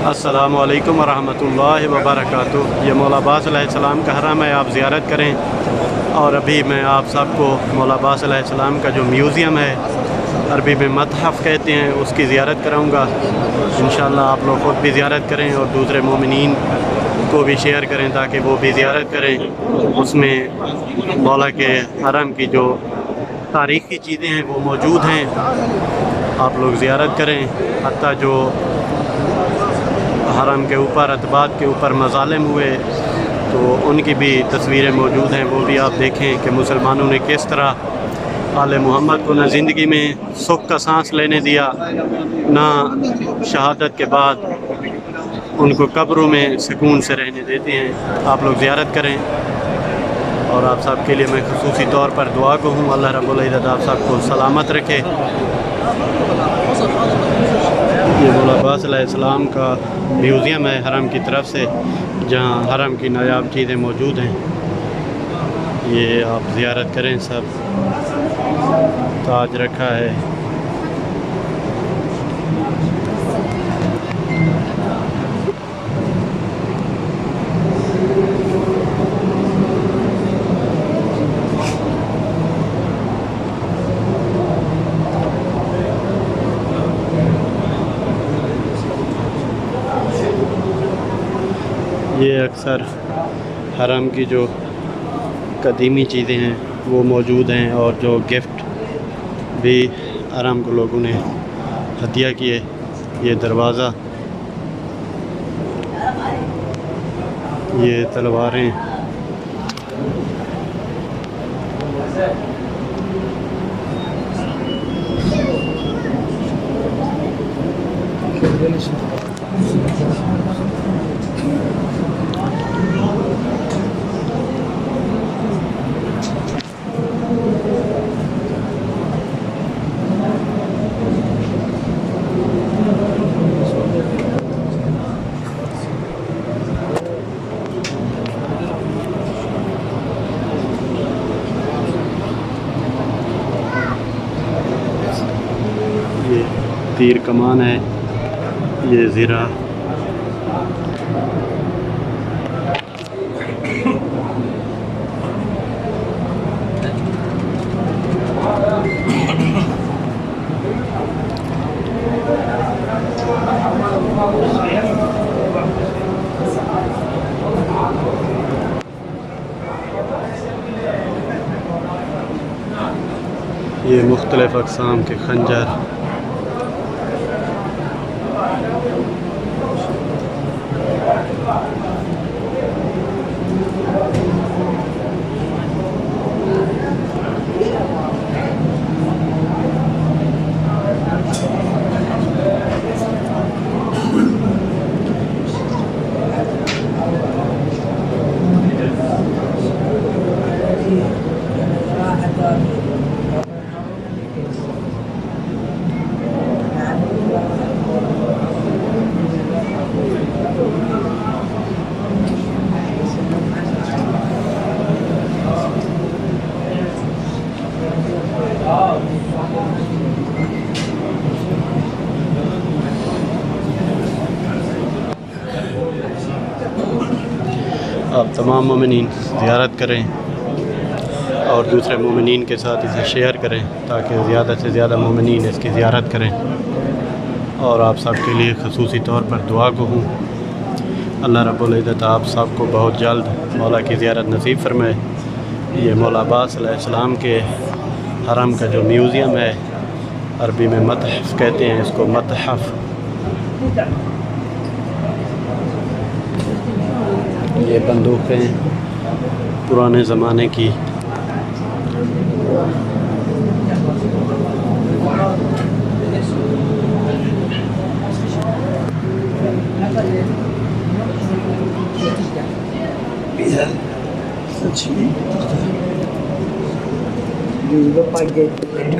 अस्सलामु अलैकुम वरहमतुल्लाहि वबरकातुह। ये मोला.'बास.के.हरम का हरम है, आप ज़ियारत करें। और अभी मैं आप सबको मोला.'बास.के.हरम का जो म्यूज़ियम है, अरबी में मतहफ़ कहते हैं, उसकी ज़ियारत कराऊँगा। इंशाअल्लाह आप लोग ख़ुद भी ज़ियारत करें और दूसरे मोमिनीन को भी शेयर करें ताकि वो भी ज़ियारत करें। उसमें मौला के हरम की जो तारीख़ी चीज़ें हैं वो मौजूद हैं, आप लोग ज़ियारत करें। हत्ता जो हरम के ऊपर अतबात के ऊपर मज़ालिम हुए तो उनकी भी तस्वीरें मौजूद हैं, वो भी आप देखें कि मुसलमानों ने किस तरह आले मोहम्मद को न ज़िंदगी में सुख का सांस लेने दिया, ना शहादत के बाद उनको कब्रों में सुकून से रहने देते हैं। आप लोग ज़ियारत करें और आप सब के लिए मैं ख़ुसूसी तौर पर दुआ को हूँ, अल्लाह रब्बुल इज़्ज़त आप सबको सलामत रखे। ये मोला.'बास.के.हरम का म्यूज़ियम है हरम की तरफ से, जहाँ हरम की नायाब चीज़ें मौजूद हैं। ये आप ज़ियारत करें। सब ताज रखा है। ये अक्सर हरम की जो कदीमी चीज़ें हैं वो मौजूद हैं, और जो गिफ्ट भी हरम को लोगों ने हदिया किए। ये दरवाज़ा, ये तलवारें, तीर कमान है, ये ज़ीरा, ये मुख्तलिफ़ अक़साम के खंजर, आप तमाम मोमिनीन ज़ियारत करें और दूसरे मोमिनीन के साथ इसे शेयर करें ताकि ज़्यादा से ज़्यादा मोमिनीन इसकी ज़ियारत करें। और आप सब के लिए ख़ुसूसी तौर पर दुआ को हूँ, अल्लाह रब्बुल इज़्ज़त आप सबको बहुत जल्द मौला की ज़ियारत नसीब फरमाए। ये मोला.'बास.के.हरम के हरम का जो म्यूज़ियम है, अरबी में मतहफ़ कहते हैं इसको, मतहफ़। ये बंदूकें पुराने ज़माने की,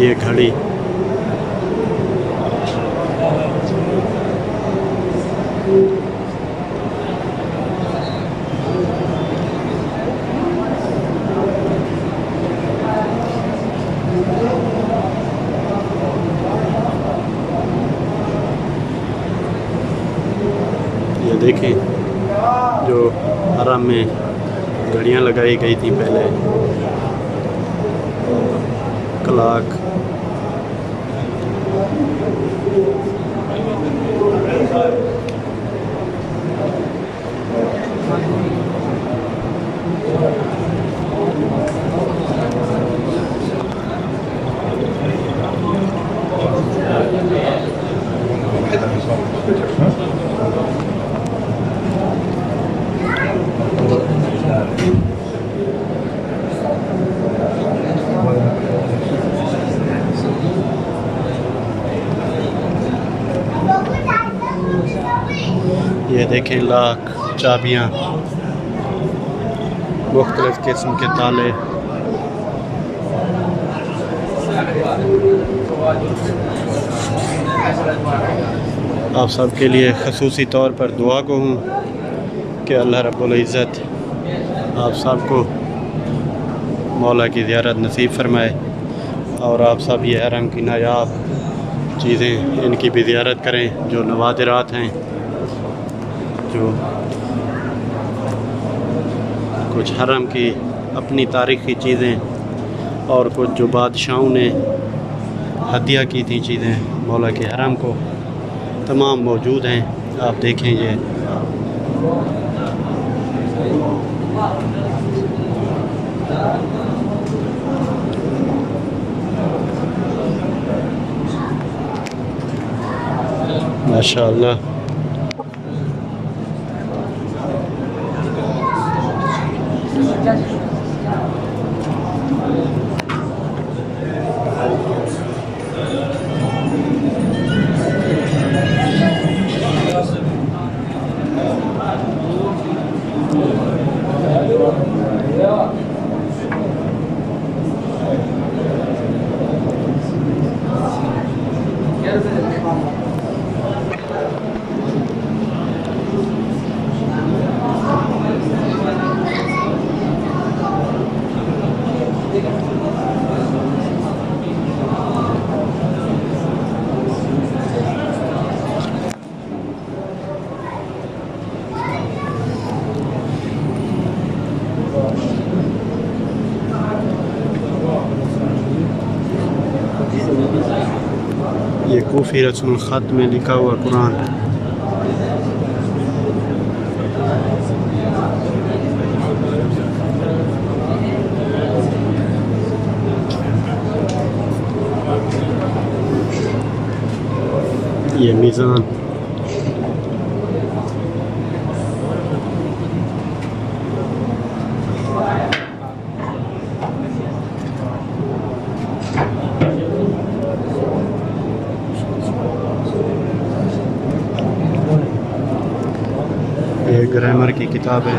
ये घड़ी ये देखें जो हरम में घड़ियाँ लगाई गई थी पहले, क्लॉक। ये देखें लाख चाबियाँ, मुख्तलिफ किस्म के ताले। आप सब के लिए ख़ुसूसी तौर पर दुआ को हूँ कि अल्लाह रब्बुल इज़्ज़त आप सब को मौला की ज़ियारत नसीब फरमाए और आप सब ये हरम की नायाब चीज़ें इनकी भी ज़ियारत करें जो नवादिरात हैं, जो कुछ हरम की अपनी तारीख़ी चीज़ें और कुछ जो बादशाहों ने हदिया की थी चीज़ें मौला के हरम को, तमाम मौजूद हैं। आप देखें ये माशाअल्लाह। ये कूफी रस्मुल ख़त में लिखा हुआ कुरान। ये मीज़ान, ये ग्रामर की किताब है।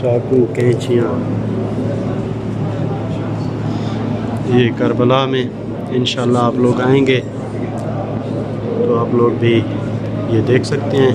चाकू कैंचियाँ। ये करबला में इंशाल्लाह आप लोग आएंगे तो आप लोग भी ये देख सकते हैं।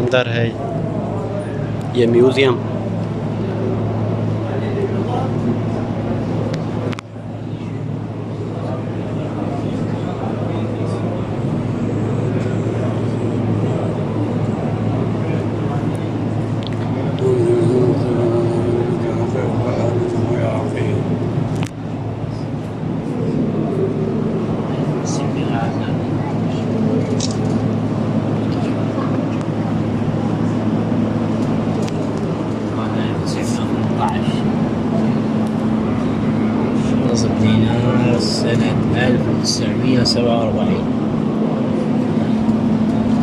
अंदर है ये म्यूज़ियम। 1947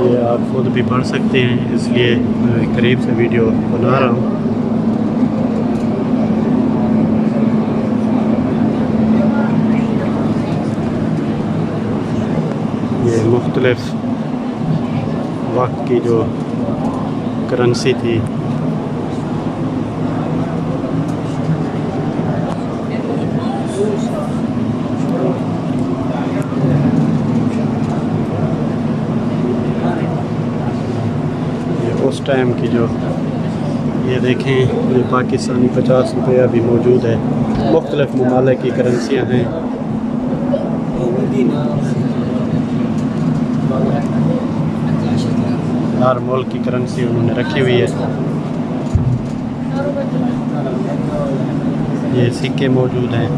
ये आप खुद भी पढ़ सकते हैं, इसलिए मैं करीब से वीडियो बना रहा हूँ। ये मुख्तलिफ वक्त की जो करेंसी थी, उस टाइम की जो, ये देखें ये पाकिस्तानी 50 रुपया भी मौजूद है। मुख्तलिफ ममालिक की करेंसियाँ हैं। हर मुल्क की करेंसी उन्होंने रखी हुई है। ये सिक्के मौजूद हैं।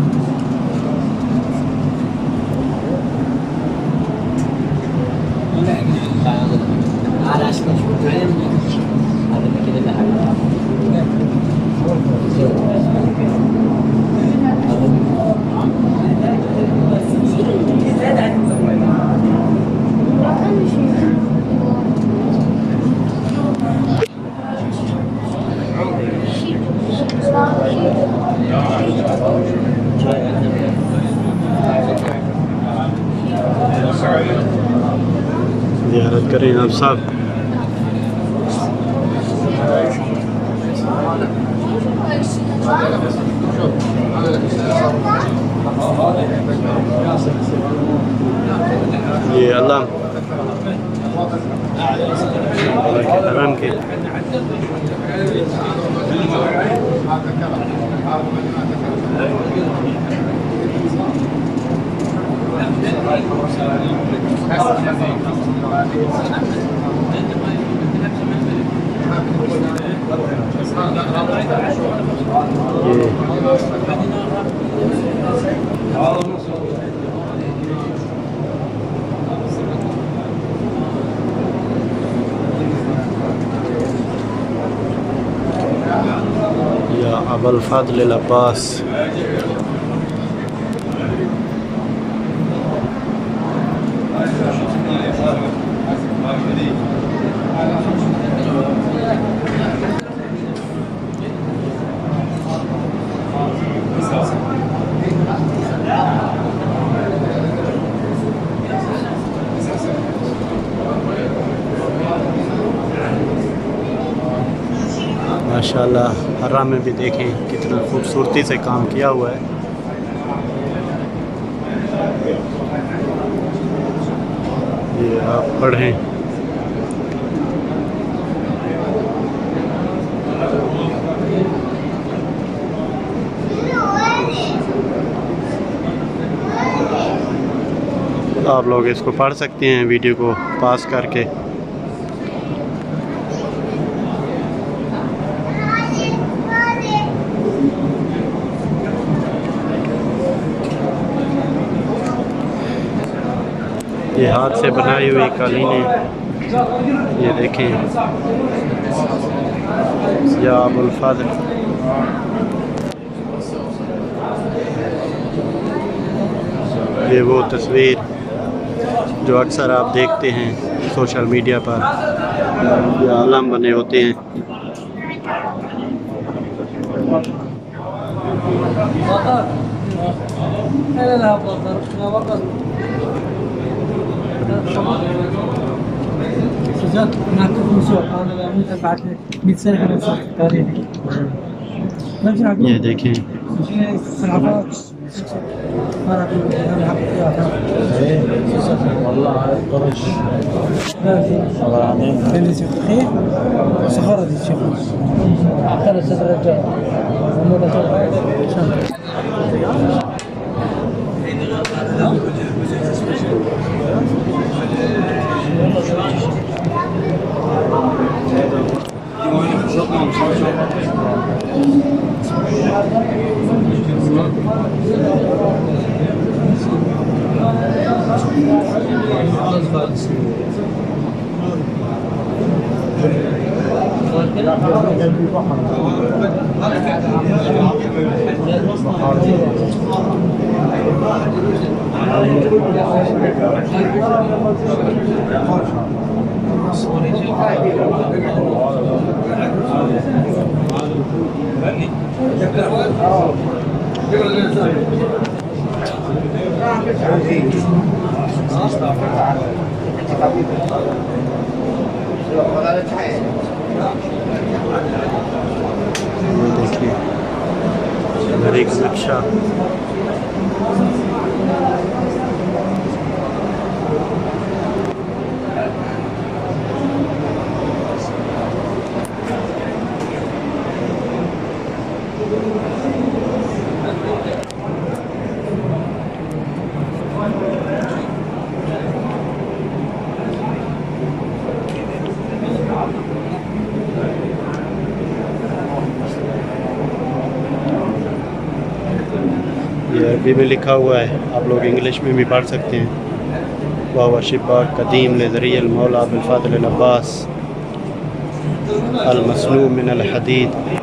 ज़ियारत करें आप सब। ये मोला.के.हरम.के या अब्बास। माशाल्लाह हर्राम में भी देखें कितना खूबसूरती से काम किया हुआ है। ये आप पढ़ें। आप लोग इसको पढ़ सकते हैं वीडियो को पास करके। ये हाथ से बनाई हुई कालीनें, ये देखें या अब्बास। ये वो तस्वीर जो अक्सर आप देखते हैं सोशल मीडिया पर, या आलम बने होते हैं। ये देखें देखिए घड़ी का नक्शा। ये अरबी में लिखा हुआ है, आप लोग इंग्लिश में भी पढ़ सकते हैं। वाह शिब्बाक कदीम लज़रियल मौला बिल अब्बास अल मसनू मिन अल हदीद।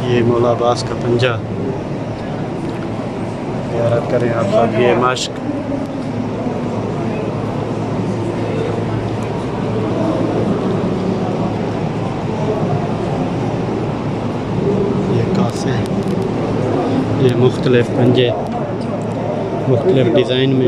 ये मोला.अब्बास का पंजा ज़ियारत करें आप सब। ये मश्क ये कासे, ये मुख्तलिफ पंजे मुख्तलिफ डिज़ाइन में।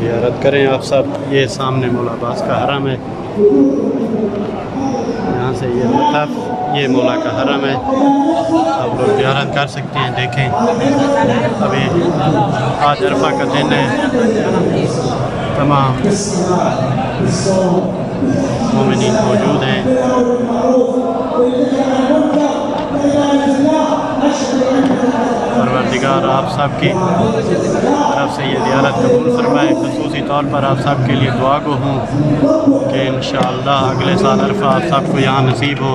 ज़ियारत करें आप सब। ये सामने मोला.अब्बास.का हरम है, यहाँ से ये मतफ, ये मौला का हरम है। आप लोग ज़ियारत कर सकते हैं। देखें अभी आज अरफा का दिन है, तमाम मोमिनीन मौजूद हैं। परवरदिगार आप सब की तरफ से ये ज़ियारत कबूल फरमाए। ख़ुसूसी तौर पर आप सब के लिए दुआ गो हूँ कि इंशाअल्लाह अगले साल अरफा आप सबको यहाँ नसीब हो।